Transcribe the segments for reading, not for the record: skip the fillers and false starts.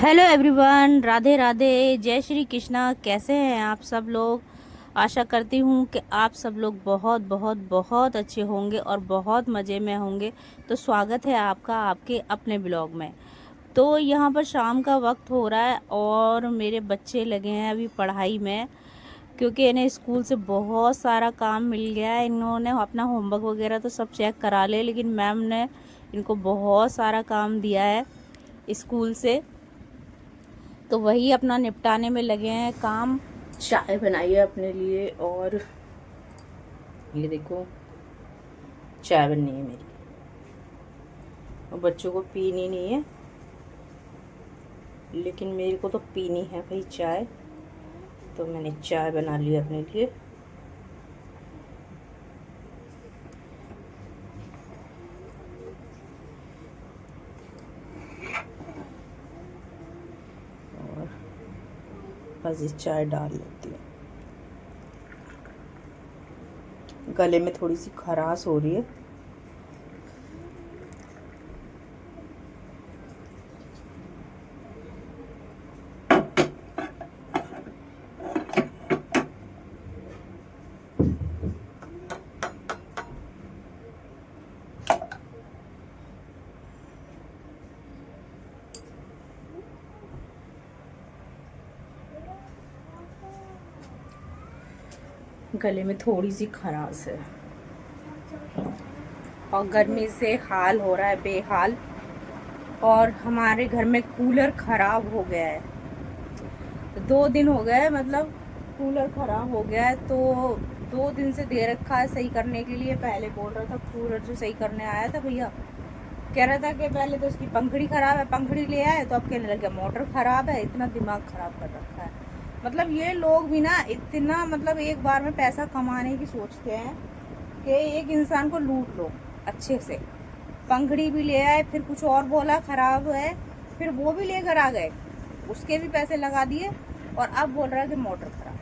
Hello everyone, Radhe Radhe, जय श्री कृष्णा। कैसे हैं आप सब लोग। आशा करती हूँ कि आप सब लोग बहुत बहुत बहुत अच्छे होंगे और बहुत मज़े में होंगे। तो स्वागत है आपका आपके अपने ब्लॉग में। तो यहाँ पर शाम का वक्त हो रहा है और मेरे बच्चे लगे हैं अभी पढ़ाई में, क्योंकि इन्हें स्कूल से बहुत सारा काम मिल गया है। इन्होंने अपना होमवर्क वगैरह तो सब चेक करा ले, लेकिन मैम ने इनको बहुत सारा काम दिया है स्कूल से, तो वही अपना निपटाने में लगे हैं काम। चाय बनाई है अपने लिए और ये देखो चाय बननी है मेरी, और बच्चों को पीनी नहीं है लेकिन मेरे को तो पीनी है भाई चाय। तो मैंने चाय बना ली अपने लिए। और बस ये चाय डाल लेती हूँ। गले में थोड़ी सी खराश हो रही है। गले में थोड़ी सी खराश है और गर्मी से हाल हो रहा है बेहाल। और हमारे घर में कूलर खराब हो गया है, 2 दिन हो गए, मतलब कूलर खराब हो गया है। तो 2 दिन से दे रखा है सही करने के लिए। पहले बोल रहा था कूलर जो सही करने आया था भैया, कह रहा था कि पहले तो उसकी पंखड़ी खराब है, पंखड़ी ले आए, तो अब कहने लगे मोटर खराब है। इतना दिमाग खराब कर रखा है। मतलब ये लोग भी ना इतना, मतलब एक बार में पैसा कमाने की सोचते हैं कि एक इंसान को लूट लो अच्छे से। पंखड़ी भी ले आए, फिर कुछ और बोला खराब है, फिर वो भी लेकर आ गए, उसके भी पैसे लगा दिए, और अब बोल रहा है कि मोटर खराब है,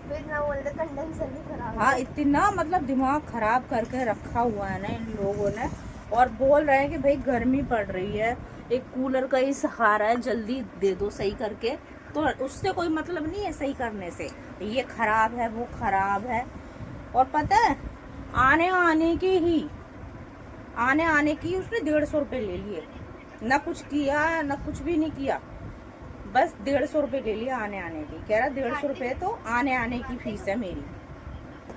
फिर ना बोल रहे कंडेंसर भी खराब है। हाँ, इतना मतलब दिमाग खराब करके रखा हुआ है ना इन लोगों ने। और बोल रहे हैं कि भाई गर्मी पड़ रही है, एक कूलर का ही सहारा है, जल्दी दे दो सही करके। तो उससे कोई मतलब नहीं है सही करने से, ये खराब है वो खराब है। और पता है आने आने की उसने 150 रुपये ले लिए, ना कुछ किया ना कुछ भी नहीं किया, बस 150 रुपये ले लिया आने आने की। कह रहा 150 रुपये तो आने आने की फीस है मेरी।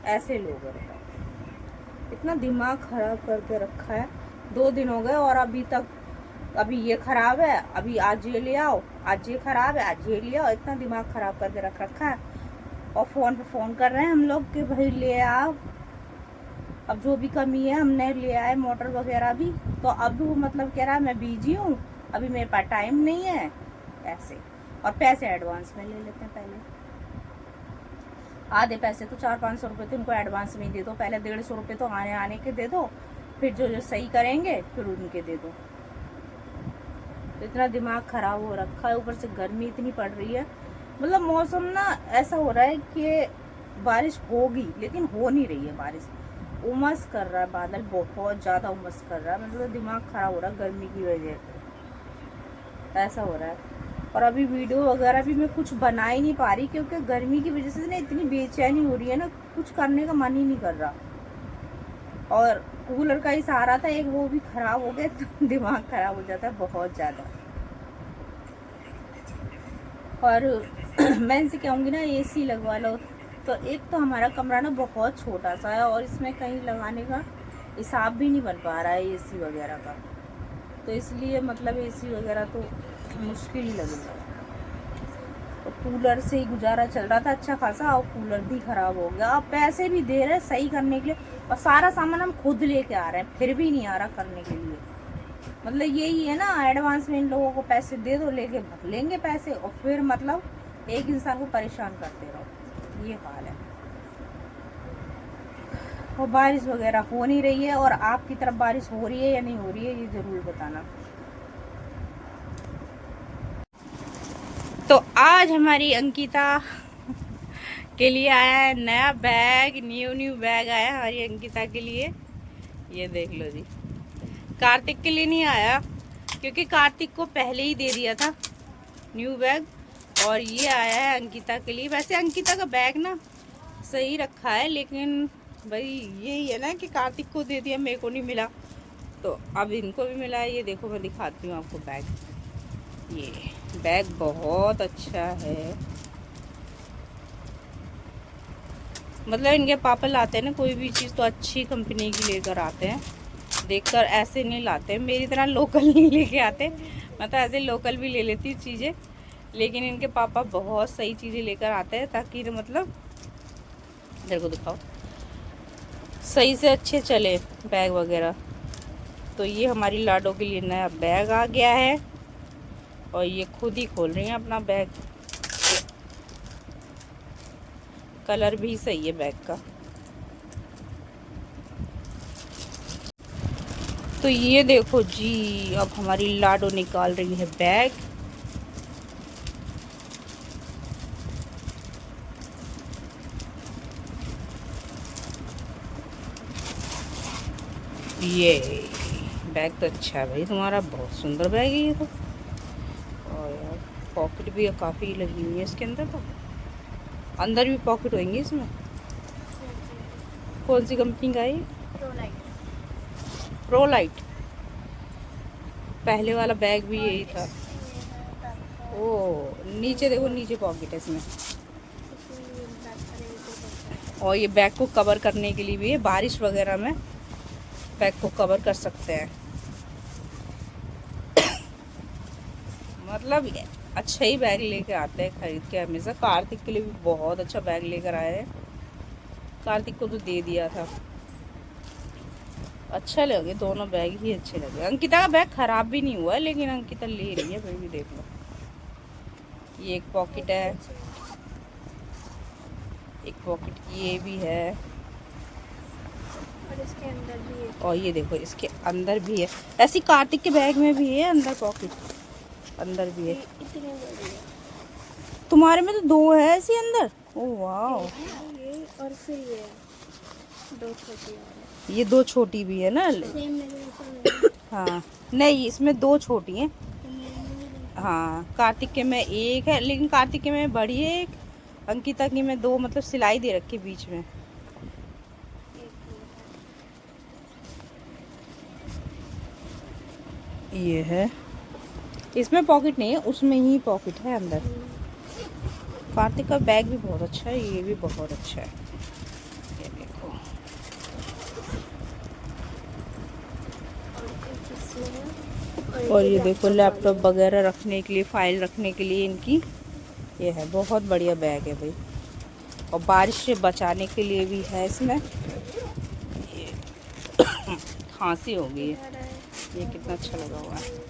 ऐसे लोग हैं, इतना दिमाग खराब करके रखा है। 2 दिन हो गए और अभी तक, अभी ये खराब है, अभी आज ये ले आओ, आज ये खराब है, आज ये ले आओ। इतना दिमाग खराब करके रख रखा है। और फोन पे फोन कर रहे हैं हम लोग कि भाई ले आओ। अब जो भी कमी है हमने ले आए, मोटर वगैरह भी। तो अब वो मतलब कह रहा है मैं बिजी हूँ, अभी मेरे पास टाइम नहीं है ऐसे। और पैसे एडवांस में ले लेते हैं पहले, आधे पैसे तो 400-500 रुपये तो उनको एडवांस में दे दो, पहले 150 रुपये तो आने आने के दे दो, फिर जो जो सही करेंगे फिर उनके दे दो। तो इतना दिमाग खराब हो रखा है, ऊपर से गर्मी इतनी पड़ रही है। मतलब मौसम ना ऐसा हो रहा है कि बारिश होगी लेकिन हो नहीं रही है बारिश। उमस कर रहा है, बादल बहुत ज़्यादा उमस कर रहा है, मतलब दिमाग खराब हो रहा है गर्मी की वजह से, ऐसा हो रहा है। और अभी वीडियो वगैरह भी मैं कुछ बना ही नहीं पा रही, क्योंकि गर्मी की वजह से ना इतनी बेचैनी हो रही है ना, कुछ करने का मन ही नहीं कर रहा। और कूलर का ही सहारा था एक, वो भी खराब हो गया तो दिमाग खराब हो जाता है बहुत ज़्यादा। और मैं इनसे कहूँगी ना एसी लगवा लो। तो एक तो हमारा कमरा ना बहुत छोटा सा है और इसमें कहीं लगाने का हिसाब भी नहीं बन पा रहा है एसी वगैरह का, तो इसलिए मतलब एसी वगैरह तो मुश्किल ही लगेगा। और कूलर से ही गुजारा चल रहा था अच्छा खासा, और कूलर भी ख़राब हो गया। अब पैसे भी दे रहे हैं सही करने के लिए, और सारा सामान हम खुद लेके आ रहे हैं, फिर भी नहीं आ रहा करने के लिए। मतलब यही है ना, एडवांस में इन लोगों को पैसे दे दो, लेके भर लेंगे पैसे, और फिर मतलब एक इंसान को परेशान करते रहो, ये हाल है। और बारिश वगैरह हो नहीं रही है, और आपकी तरफ बारिश हो रही है या नहीं हो रही है ये ज़रूर बताना। तो आज हमारी अंकिता के लिए आया है नया बैग, न्यू बैग आया है हमारी अंकिता के लिए। ये देख लो जी, कार्तिक के लिए नहीं आया क्योंकि कार्तिक को पहले ही दे दिया था, न्यू बैग। और ये आया है अंकिता के लिए। वैसे अंकिता का बैग ना सही रखा है, लेकिन भाई यही है ना कि कार्तिक को दे दिया, मेरे को नहीं मिला, तो अब इनको भी मिला है। ये देखो मैं दिखाती हूँ आपको बैग। ये बैग बहुत अच्छा है, मतलब इनके पापा लाते हैं ना कोई भी चीज़ तो अच्छी कंपनी की लेकर आते हैं, देखकर ऐसे नहीं लाते, मेरी तरह लोकल नहीं लेके आते। मैं तो ऐसे लोकल भी ले लेती हूँ चीज़ें, लेकिन इनके पापा बहुत सही चीज़ें लेकर आते हैं ताकि मतलब इधर को दिखाओ सही से अच्छे चले बैग वगैरह। तो ये हमारी लाडो के लिए नया बैग आ गया है और ये खुद ही खोल रही हैं अपना बैग। कलर भी सही है बैग का। तो ये देखो जी, अब हमारी लाडो निकाल रही है बैग। ये बैग तो अच्छा है भाई तुम्हारा, बहुत सुंदर बैग है ये तो। और यार पॉकेट भी काफ़ी लगी हुई है इसके अंदर, तो अंदर भी पॉकेट होंगे इसमें। कौन सी कंपनी का है? Pro light. पहले वाला बैग भी यही था। ओ नीचे देखो, नीचे पॉकेट है इसमें। और ये बैग को कवर करने के लिए भी है, बारिश वगैरह में बैग को कवर कर सकते हैं। मतलब अच्छा ही बैग लेके आते हैं खरीद के हमेशा। कार्तिक के लिए भी बहुत अच्छा बैग लेकर आए हैं, कार्तिक को तो दे दिया था। अच्छा लगे, दोनों बैग ही अच्छे लगे। अंकिता का बैग खराब भी नहीं हुआ है, लेकिन अंकिता ले रही है, फिर भी देख लो। ये एक पॉकेट है, एक पॉकेट ये भी है, और इसके अंदर भी है। और ये देखो इसके अंदर भी है। ऐसी कार्तिक के बैग में भी है अंदर पॉकेट, अंदर भी है। इतनी बड़ी है। तुम्हारे में तो दो है ऐसी अंदर। ओह वाह, ये और फिर ये दो छोटी और है। ये दो छोटी भी है ना। सेम मेरे ऊपर हाँ नहीं, इसमें दो छोटी हैं। है। हाँ कार्तिक के में एक है, लेकिन कार्तिक के में बड़ी है एक, अंकिता की में दो, मतलब सिलाई दे रखी बीच में। ये है, इसमें पॉकेट नहीं है, उसमें ही पॉकेट है अंदर। कार्तिक का बैग भी बहुत अच्छा है, ये भी बहुत अच्छा है। ये देखो, और ये देखो लैपटॉप वगैरह रखने के लिए, फाइल रखने के लिए इनकी ये है। बहुत बढ़िया बैग है भाई, और बारिश से बचाने के लिए भी है इसमें। ये खांसी हो गई है, ये कितना अच्छा लगा हुआ है,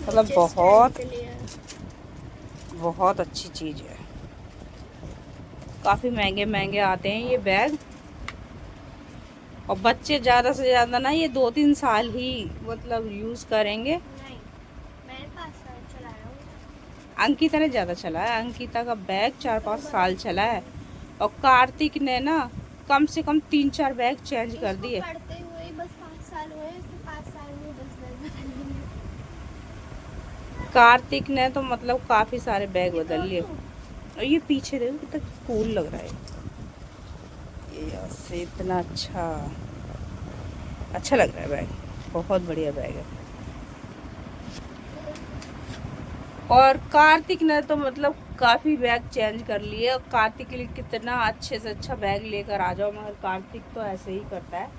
मतलब बहुत बहुत अच्छी चीज़ है। काफ़ी महंगे महंगे आते हैं ये बैग, और बच्चे ज़्यादा से ज़्यादा ना ये 2-3 साल ही मतलब यूज़ करेंगे। नहीं, मैंने 5 साल चलाया हूँ। अंकिता ने ज़्यादा चला है, अंकिता का बैग 4-5 साल चला है, और कार्तिक ने ना कम से कम 3-4 बैग चेंज कर दिए। पढ़ते हुए बस 5 साल हुए, इसको 5 साल में 10 बैग बदल लिए। कार्तिक ने तो मतलब काफ़ी सारे बैग बदल लिए। और ये पीछे देखो कितना कूल लग रहा है ये, ऐसे इतना अच्छा अच्छा लग रहा है बैग, बहुत बढ़िया बैग है। और कार्तिक ने तो मतलब काफ़ी बैग चेंज कर लिए, और कार्तिक के लिए कितना अच्छे से अच्छा बैग लेकर आ जाओ, मगर कार्तिक तो ऐसे ही करता है।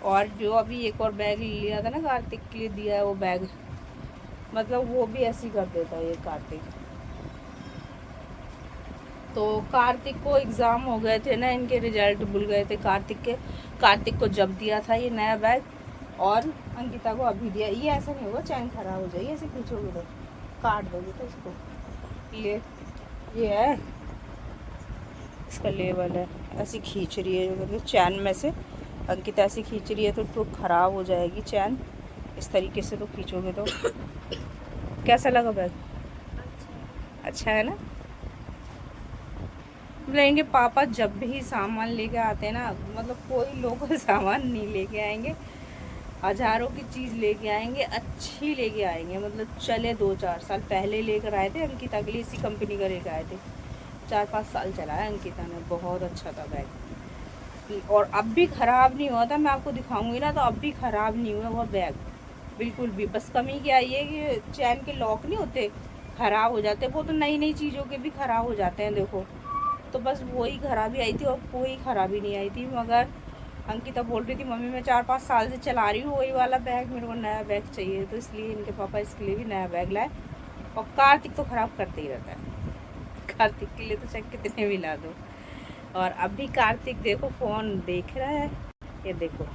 और जो अभी एक और बैग लिया था ना कार्तिक के लिए दिया है वो बैग, मतलब वो भी ऐसे ही कर देता है ये कार्तिक। तो कार्तिक को एग्ज़ाम हो गए थे ना, इनके रिजल्ट भूल गए थे कार्तिक के। कार्तिक को जब दिया था ये नया बैग, और अंकिता को अभी दिया। ये ऐसा नहीं होगा चैन खराब हो जाएगी, ऐसे खींचोगे तो काट दोगे तो इसको। ये है इसका लेवल है, ऐसी खींच रही है मतलब चैन में से, अंकिता ऐसी खींच रही है तो ख़राब हो जाएगी चैन। इस तरीके से तो खींचोगे तो। कैसा लगा बैग? अच्छा है ना। मतलब इनके पापा जब भी सामान लेके आते हैं ना, मतलब कोई लोकल सामान नहीं लेके आएंगे, हज़ारों की चीज़ लेके आएंगे, अच्छी लेके आएंगे, मतलब चले 2-4 साल पहले लेकर आए थे अंकिता के लिए, इसी कंपनी का लेकर आए थे। 4-5 साल चला है अंकिता ने, बहुत अच्छा था बैग, और अब भी ख़राब नहीं हुआ था। मैं आपको दिखाऊंगी ना तो अब भी ख़राब नहीं हुआ वो बैग बिल्कुल भी। बस कमी क्या आई है कि चैन के लॉक नहीं होते, ख़राब हो जाते, वो तो नई नई चीज़ों के भी ख़राब हो जाते हैं देखो। तो बस वही ख़राबी आई थी और कोई ख़राबी नहीं आई थी। मगर अंकिता बोल रही थी मम्मी मैं 4-5 साल से चला रही हूँ वही वाला बैग, मेरे को नया बैग चाहिए, तो इसलिए इनके पापा इसके लिए भी नया बैग लाए। और कार्तिक तो ख़राब करते ही रहता है, कार्तिक के लिए तो चाहे कितने भी ला दो। और अभी कार्तिक देखो फ़ोन देख रहा है, ये देखो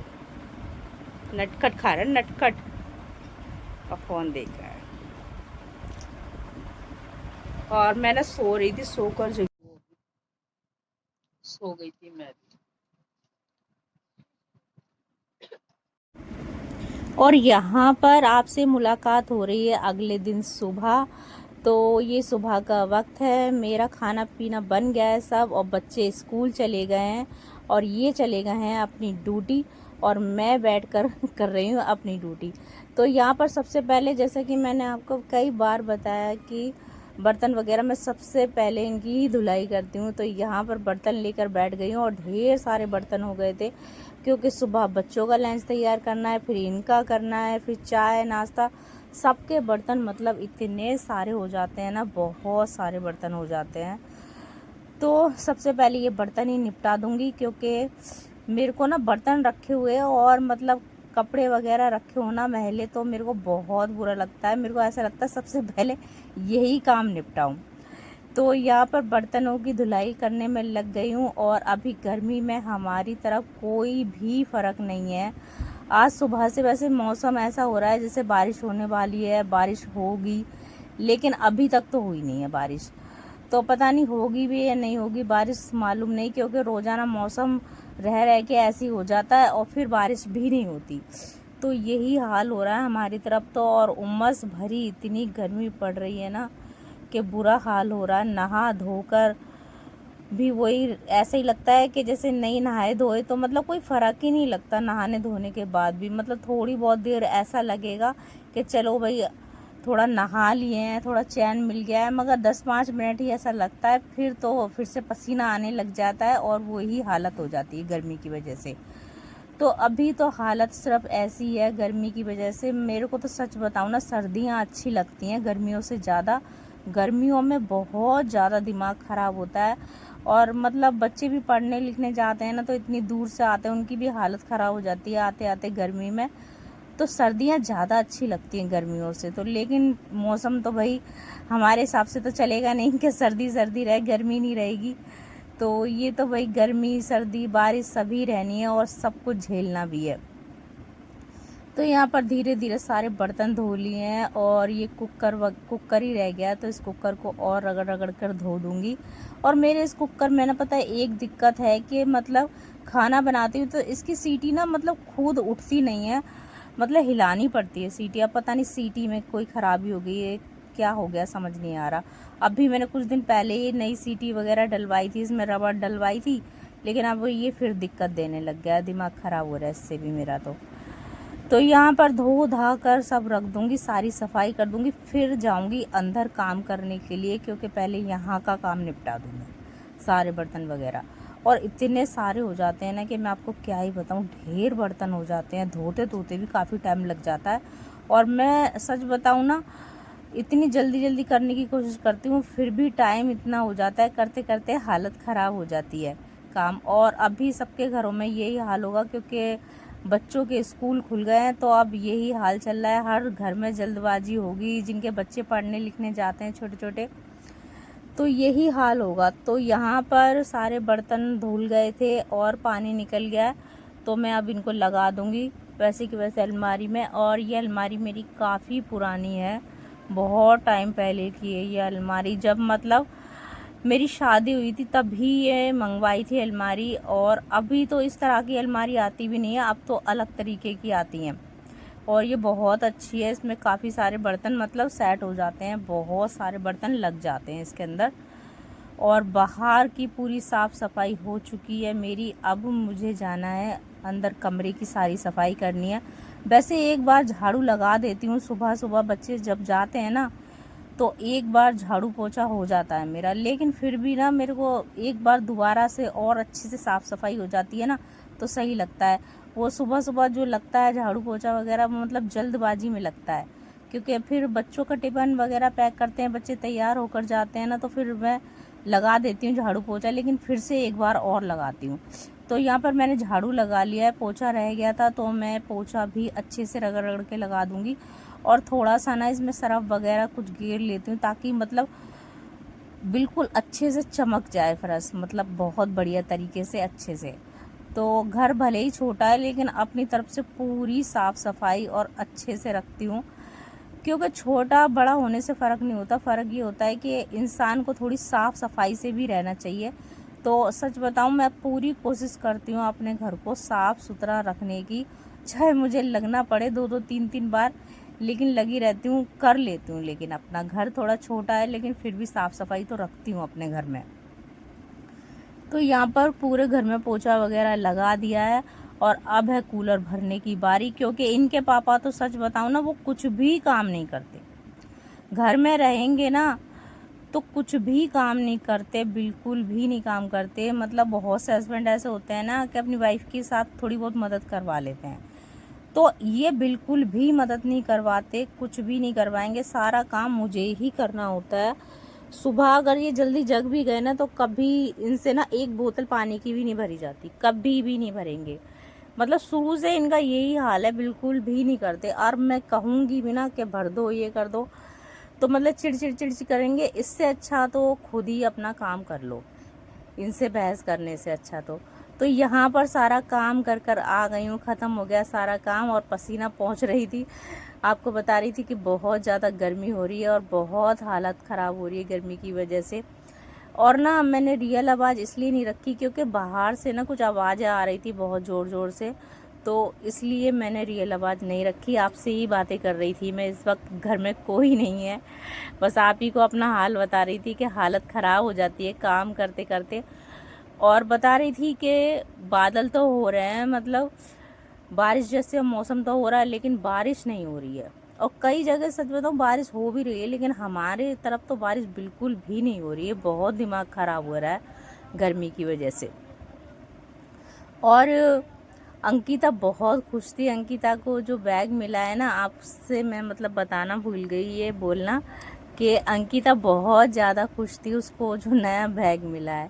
नटखट खा रहा है, नटखट, और फ़ोन देख रहा है। और मैं ना सो रही थी, सोकर जो सो गई थी मैं भी। और यहाँ पर आपसे मुलाकात हो रही है अगले दिन सुबह। तो ये सुबह का वक्त है, मेरा खाना पीना बन गया है सब, और बच्चे स्कूल चले गए हैं और ये चले गए हैं अपनी ड्यूटी, और मैं बैठकर कर रही हूँ अपनी ड्यूटी। तो यहाँ पर सबसे पहले, जैसा कि मैंने आपको कई बार बताया कि बर्तन वगैरह मैं सबसे पहले इनकी ही धुलाई करती हूँ। तो यहाँ पर बर्तन लेकर बैठ गई हूँ और ढेर सारे बर्तन हो गए थे, क्योंकि सुबह बच्चों का लंच तैयार करना है, फिर इनका करना है, फिर चाय नाश्ता, सबके बर्तन मतलब इतने सारे हो जाते हैं ना, बहुत सारे बर्तन हो जाते हैं। तो सबसे पहले ये बर्तन ही निपटा दूंगी, क्योंकि मेरे को ना बर्तन रखे हुए और मतलब कपड़े वगैरह रखे हो ना मैले, तो मेरे को बहुत बुरा लगता है। मेरे को ऐसा लगता है सबसे पहले यही काम निपटाऊं। तो यहाँ पर बर्तनों की धुलाई करने में लग गई हूँ। और अभी गर्मी में हमारी तरफ कोई भी फ़र्क नहीं है। आज सुबह से वैसे मौसम ऐसा हो रहा है जैसे बारिश होने वाली है, बारिश होगी, लेकिन अभी तक तो हुई नहीं है बारिश। तो पता नहीं होगी भी या नहीं होगी बारिश, मालूम नहीं, क्योंकि रोज़ाना मौसम रह रह के ऐसी हो जाता है और फिर बारिश भी नहीं होती। तो यही हाल हो रहा है हमारी तरफ तो। और उमस भरी इतनी गर्मी पड़ रही है ना कि बुरा हाल हो रहा है। नहा धोकर भी वही ऐसे ही लगता है कि जैसे नहीं नहाए धोए, तो मतलब कोई फ़र्क ही नहीं लगता नहाने धोने के बाद भी। मतलब थोड़ी बहुत देर ऐसा लगेगा कि चलो भाई थोड़ा नहा लिए हैं, थोड़ा चैन मिल गया है, मगर 10-5 मिनट ही ऐसा लगता है, फिर तो फिर से पसीना आने लग जाता है और वही हालत हो जाती है गर्मी की वजह से। तो अभी तो हालत सिर्फ ऐसी है गर्मी की वजह से। मेरे को तो सच बताऊँ ना, सर्दियाँ अच्छी लगती हैं गर्मियों से ज़्यादा। गर्मियों में बहुत ज़्यादा दिमाग ख़राब होता है। और मतलब बच्चे भी पढ़ने लिखने जाते हैं ना, तो इतनी दूर से आते हैं, उनकी भी हालत ख़राब हो जाती है आते आते गर्मी में। तो सर्दियाँ ज़्यादा अच्छी लगती हैं गर्मियों से तो। लेकिन मौसम तो भाई हमारे हिसाब से तो चलेगा नहीं कि सर्दी सर्दी रहे, गर्मी नहीं रहेगी। तो ये तो भाई गर्मी सर्दी बारिश सभी रहनी है और सब कुछ झेलना भी है। तो यहाँ पर धीरे धीरे सारे बर्तन धो लिए हैं और ये कुकर ही रह गया, तो इस कुकर को और रगड़ रगड़ कर धो दूँगी। और मेरे इस कुकर में ना पता है एक दिक्कत है कि मतलब खाना बनाती हूँ तो इसकी सीटी ना मतलब खुद उठती नहीं है, मतलब हिलानी पड़ती है सीटी। अब पता नहीं सीटी में कोई ख़राबी हो गई है, क्या हो गया समझ नहीं आ रहा। अभी मैंने कुछ दिन पहले ही नई सीटी वगैरह डलवाई थी, इसमें रबड़ डलवाई थी, लेकिन अब ये फिर दिक्कत देने लग गया, दिमाग ख़राब हो रहा है इससे भी मेरा। तो यहाँ पर धो धा कर सब रख दूँगी, सारी सफाई कर दूँगी, फिर जाऊँगी अंदर काम करने के लिए, क्योंकि पहले यहाँ का काम निपटा दूँगी सारे बर्तन वगैरह। और इतने सारे हो जाते हैं ना कि मैं आपको क्या ही बताऊँ, ढेर बर्तन हो जाते हैं, धोते धोते भी काफ़ी टाइम लग जाता है। और मैं सच बताऊँ ना, इतनी जल्दी जल्दी करने की कोशिश करती हूँ, फिर भी टाइम इतना हो जाता है, करते करते हालत ख़राब हो जाती है काम। और अभी सबके घरों में यही हाल होगा, क्योंकि बच्चों के स्कूल खुल गए हैं, तो अब यही हाल चल रहा है, हर घर में जल्दबाजी होगी, जिनके बच्चे पढ़ने लिखने जाते हैं छोटे छोटे, तो यही हाल होगा। तो यहाँ पर सारे बर्तन धुल गए थे और पानी निकल गया है, तो मैं अब इनको लगा दूँगी वैसे की वैसे अलमारी में। और ये अलमारी मेरी काफ़ी पुरानी है, बहुत टाइम पहले की है ये अलमारी, जब मतलब मेरी शादी हुई थी तभी ये मंगवाई थी अलमारी। और अभी तो इस तरह की अलमारी आती भी नहीं है, अब तो अलग तरीके की आती हैं। और ये बहुत अच्छी है, इसमें काफ़ी सारे बर्तन मतलब सेट हो जाते हैं, बहुत सारे बर्तन लग जाते हैं इसके अंदर। और बाहर की पूरी साफ़ सफाई हो चुकी है मेरी। अब मुझे जाना है अंदर, कमरे की सारी सफाई करनी है। वैसे एक बार झाड़ू लगा देती हूँ, सुबह सुबह बच्चे जब जाते हैं ना तो एक बार झाड़ू पोछा हो जाता है मेरा, लेकिन फिर भी ना मेरे को एक बार दोबारा से और अच्छे से साफ़ सफाई हो जाती है ना तो सही लगता है। वो सुबह सुबह जो लगता है झाड़ू पोछा वगैरह मतलब जल्दबाजी में लगता है, क्योंकि फिर बच्चों का टिफ़िन वगैरह पैक करते हैं, बच्चे तैयार होकर जाते हैं ना तो फिर मैं लगा देती हूँ झाड़ू पोछा, लेकिन फिर से एक बार और लगाती हूँ। तो यहाँ पर मैंने झाड़ू लगा लिया है, पोछा रह गया था तो मैं पोछा भी अच्छे से रगड़ रगड़ के लगा दूँगी और थोड़ा सा ना इसमें सरफ वगैरह कुछ गेर लेती हूँ ताकि मतलब बिल्कुल अच्छे से चमक जाए फर्श, मतलब बहुत बढ़िया तरीके से अच्छे से। तो घर भले ही छोटा है लेकिन अपनी तरफ से पूरी साफ़ सफाई और अच्छे से रखती हूँ, क्योंकि छोटा बड़ा होने से फ़र्क नहीं होता, फ़र्क ये होता है कि इंसान को थोड़ी साफ़ सफाई से भी रहना चाहिए। तो सच बताऊँ मैं पूरी कोशिश करती हूँ अपने घर को साफ़ सुथरा रखने की, चाहे मुझे लगना पड़े 2-2 3-3 बार, लेकिन लगी रहती हूँ, कर लेती हूँ। लेकिन अपना घर थोड़ा छोटा है लेकिन फिर भी साफ़ सफाई तो रखती हूँ अपने घर में। तो यहाँ पर पूरे घर में पोछा वगैरह लगा दिया है और अब है कूलर भरने की बारी, क्योंकि इनके पापा तो सच बताऊँ ना वो कुछ भी काम नहीं करते, घर में रहेंगे ना तो कुछ भी काम नहीं करते, बिल्कुल भी नहीं काम करते। मतलब बहुत से हस्बैंड ऐसे होते हैं ना कि अपनी वाइफ के साथ थोड़ी बहुत मदद करवा लेते हैं, तो ये बिल्कुल भी मदद नहीं करवाते, कुछ भी नहीं करवाएंगे, सारा काम मुझे ही करना होता है। सुबह अगर ये जल्दी जग भी गए ना तो कभी इनसे ना एक बोतल पानी की भी नहीं भरी जाती, कभी भी नहीं भरेंगे। मतलब शुरू से इनका यही हाल है, बिल्कुल भी नहीं करते। और मैं कहूँगी भी ना कि भर दो ये कर दो तो मतलब चिड़ करेंगे। इससे अच्छा तो खुद ही अपना काम कर लो, इनसे बहस करने से अच्छा। तो यहाँ पर सारा काम कर कर आ गई हूँ, ख़त्म हो गया सारा काम और पसीना पहुँच रही थी। आपको बता रही थी कि बहुत ज़्यादा गर्मी हो रही है और बहुत हालत ख़राब हो रही है गर्मी की वजह से। और ना मैंने रियल आवाज़ इसलिए नहीं रखी क्योंकि बाहर से ना कुछ आवाज़ें आ रही थी बहुत ज़ोर ज़ोर से, तो इसलिए मैंने रियल आवाज़ नहीं रखी। आपसे ही बातें कर रही थी मैं, इस वक्त घर में कोई नहीं है, बस आप ही को अपना हाल बता रही थी कि हालत ख़राब हो जाती है काम करते करते। और बता रही थी कि बादल तो हो रहे हैं, मतलब बारिश जैसे मौसम तो हो रहा है लेकिन बारिश नहीं हो रही है। और कई जगह सच बताऊँ बारिश हो भी रही है लेकिन हमारे तरफ तो बारिश बिल्कुल भी नहीं हो रही है, बहुत दिमाग ख़राब हो रहा है गर्मी की वजह से। और अंकिता बहुत खुश थी, अंकिता को जो बैग मिला है ना, आपसे मैं मतलब बताना भूल गई ये बोलना कि अंकिता बहुत ज़्यादा खुश थी, उसको जो नया बैग मिला है।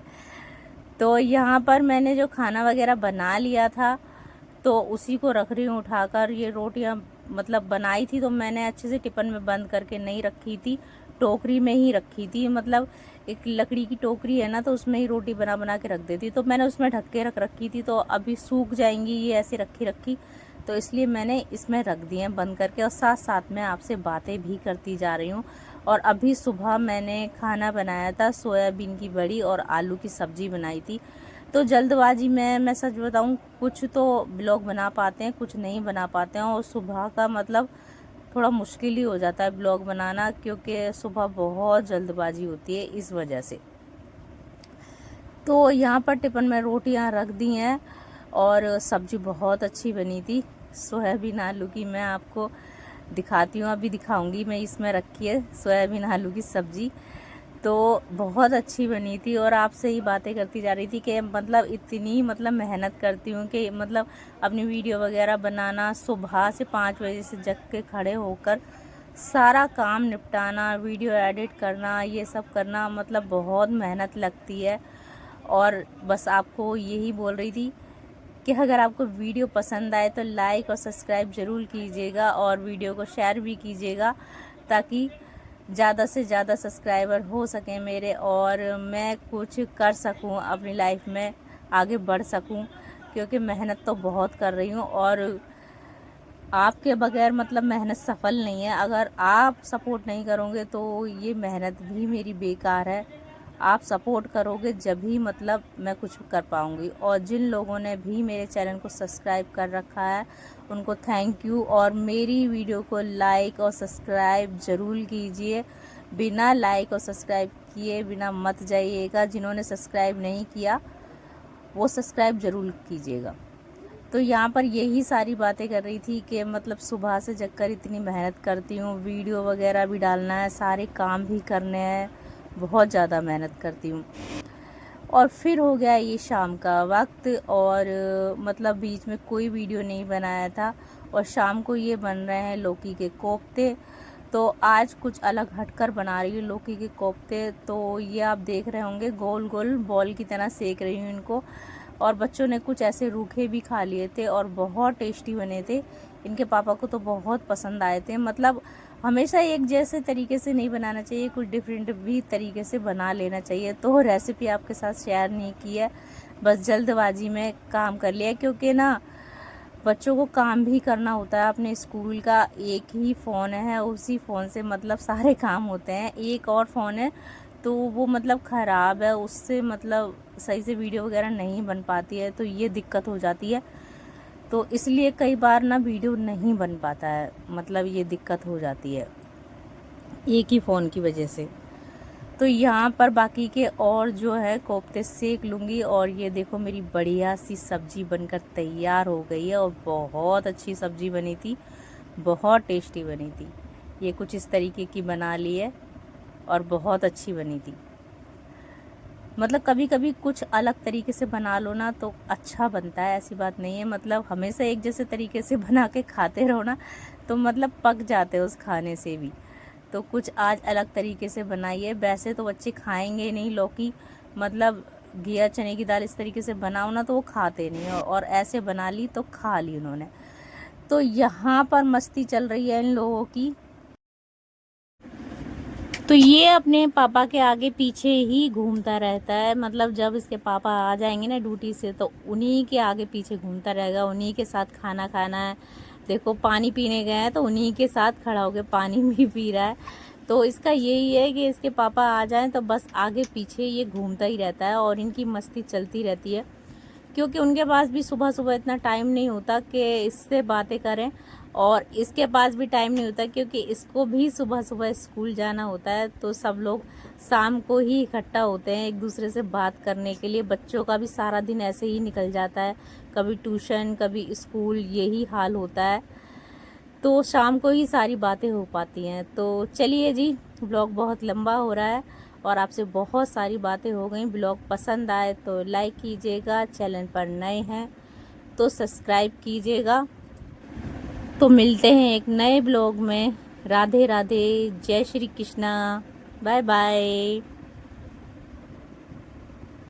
तो यहाँ पर मैंने जो खाना वगैरह बना लिया था तो उसी को रख रही हूँ उठाकर। ये रोटियाँ मतलब बनाई थी तो मैंने अच्छे से टिफ़िन में बंद करके नहीं रखी थी, टोकरी में ही रखी थी। मतलब एक लकड़ी की टोकरी है ना तो उसमें ही रोटी बना बना के रख देती, तो मैंने उसमें ढक के रख रखी थी। तो अभी सूख जाएंगी ये ऐसे रखी तो इसलिए मैंने इसमें रख दी हैं बंद करके, और साथ साथ में आपसे बातें भी करती जा रही हूँ। और अभी सुबह मैंने खाना बनाया था, सोयाबीन की बड़ी और आलू की सब्ज़ी बनाई थी। तो जल्दबाजी में मैं सच बताऊं कुछ तो ब्लॉग बना पाते हैं, कुछ नहीं बना पाते हैं। और सुबह का मतलब थोड़ा मुश्किल ही हो जाता है ब्लॉग बनाना, क्योंकि सुबह बहुत जल्दबाजी होती है इस वजह से। तो यहाँ पर टिफ़िन में रोटियाँ रख दी हैं और सब्ज़ी बहुत अच्छी बनी थी सोयाबीन आलू की। मैं आपको दिखाती हूँ, अभी दिखाऊंगी मैं, इसमें रखी है सोयाबीन आलू की सब्ज़ी, तो बहुत अच्छी बनी थी। और आपसे ही बातें करती जा रही थी कि मतलब इतनी मतलब मेहनत करती हूँ कि मतलब अपनी वीडियो वगैरह बनाना, सुबह से 5 बजे से जग के खड़े होकर सारा काम निपटाना, वीडियो एडिट करना, ये सब करना, मतलब बहुत मेहनत लगती है। और बस आपको यही बोल रही थी कि अगर आपको वीडियो पसंद आए तो लाइक और सब्सक्राइब ज़रूर कीजिएगा और वीडियो को शेयर भी कीजिएगा, ताकि ज़्यादा से ज़्यादा सब्सक्राइबर हो सकें मेरे और मैं कुछ कर सकूं, अपनी लाइफ में आगे बढ़ सकूं, क्योंकि मेहनत तो बहुत कर रही हूं और आपके बगैर मतलब मेहनत सफल नहीं है। अगर आप सपोर्ट नहीं करोगे तो ये मेहनत भी मेरी बेकार है। आप सपोर्ट करोगे जब ही मतलब मैं कुछ कर पाऊँगी। और जिन लोगों ने भी मेरे चैनल को सब्सक्राइब कर रखा है उनको थैंक यू। और मेरी वीडियो को लाइक और सब्सक्राइब ज़रूर कीजिए, बिना लाइक और सब्सक्राइब किए बिना मत जाइएगा। जिन्होंने सब्सक्राइब नहीं किया वो सब्सक्राइब ज़रूर कीजिएगा। तो यहाँ पर यही सारी बातें कर रही थी कि मतलब सुबह से जगकर इतनी मेहनत करती हूँ, वीडियो वगैरह भी डालना है, सारे काम भी करने हैं, बहुत ज़्यादा मेहनत करती हूँ। और फिर हो गया ये शाम का वक्त और मतलब बीच में कोई वीडियो नहीं बनाया था और शाम को ये बन रहे हैं लौकी के कोफ्ते। तो आज कुछ अलग हटकर बना रही हूँ लौकी के कोफ्ते। तो ये आप देख रहे होंगे गोल गोल बॉल की तरह सेक रही हूँ इनको। और बच्चों ने कुछ ऐसे रूखे भी खा लिए थे और बहुत टेस्टी बने थे। इनके पापा को तो बहुत पसंद आए थे। मतलब हमेशा एक जैसे तरीके से नहीं बनाना चाहिए, कुछ डिफरेंट भी तरीके से बना लेना चाहिए। तो रेसिपी आपके साथ शेयर नहीं की है, बस जल्दबाजी में काम कर लिया, क्योंकि ना बच्चों को काम भी करना होता है अपने स्कूल का। एक ही फ़ोन है, उसी फ़ोन से मतलब सारे काम होते हैं। एक और फ़ोन है तो वो मतलब ख़राब है, उससे मतलब सही से वीडियो वगैरह नहीं बन पाती है, तो ये दिक्कत हो जाती है। तो इसलिए कई बार ना वीडियो नहीं बन पाता है, मतलब ये दिक्कत हो जाती है एक ही फ़ोन की वजह से। तो यहाँ पर बाकी के और जो है कोफ्ते सेक लूँगी। और ये देखो मेरी बढ़िया सी सब्ज़ी बनकर तैयार हो गई है और बहुत अच्छी सब्ज़ी बनी थी, बहुत टेस्टी बनी थी। ये कुछ इस तरीके की बना ली है और बहुत अच्छी बनी थी। मतलब कभी कभी कुछ अलग तरीके से बना लो ना तो अच्छा बनता है, ऐसी बात नहीं है। मतलब हमेशा एक जैसे तरीके से बना के खाते रहो ना तो मतलब पक जाते हो उस खाने से भी। तो कुछ आज अलग तरीके से बनाइए। वैसे तो बच्चे खाएंगे नहीं लौकी, मतलब घिया चने की दाल इस तरीके से बनाओ ना तो वो खाते नहीं हो, और ऐसे बना ली तो खा ली उन्होंने। तो यहाँ पर मस्ती चल रही है इन लोगों की। तो ये अपने पापा के आगे पीछे ही घूमता रहता है। मतलब जब इसके पापा आ जाएंगे ना ड्यूटी से तो उन्हीं के आगे पीछे घूमता रहेगा, उन्हीं के साथ खाना खाना है। देखो पानी पीने गए हैं तो उन्हीं के साथ खड़ा होकर पानी भी पी रहा है। तो इसका यही है कि इसके पापा आ जाएं तो बस आगे पीछे ये घूमता ही रहता है और इनकी मस्ती चलती रहती है, क्योंकि उनके पास भी सुबह सुबह इतना टाइम नहीं होता कि इससे बातें करें, और इसके पास भी टाइम नहीं होता क्योंकि इसको भी सुबह सुबह स्कूल जाना होता है। तो सब लोग शाम को ही इकट्ठा होते हैं एक दूसरे से बात करने के लिए। बच्चों का भी सारा दिन ऐसे ही निकल जाता है, कभी ट्यूशन कभी स्कूल, यही हाल होता है। तो शाम को ही सारी बातें हो पाती हैं। तो चलिए जी, ब्लॉग बहुत लंबा हो रहा है और आपसे बहुत सारी बातें हो गई। ब्लॉग पसंद आए तो लाइक कीजिएगा, चैनल पर नए हैं तो सब्सक्राइब कीजिएगा। तो मिलते हैं एक नए ब्लॉग में। राधे राधे, जय श्री कृष्णा, बाय बाय।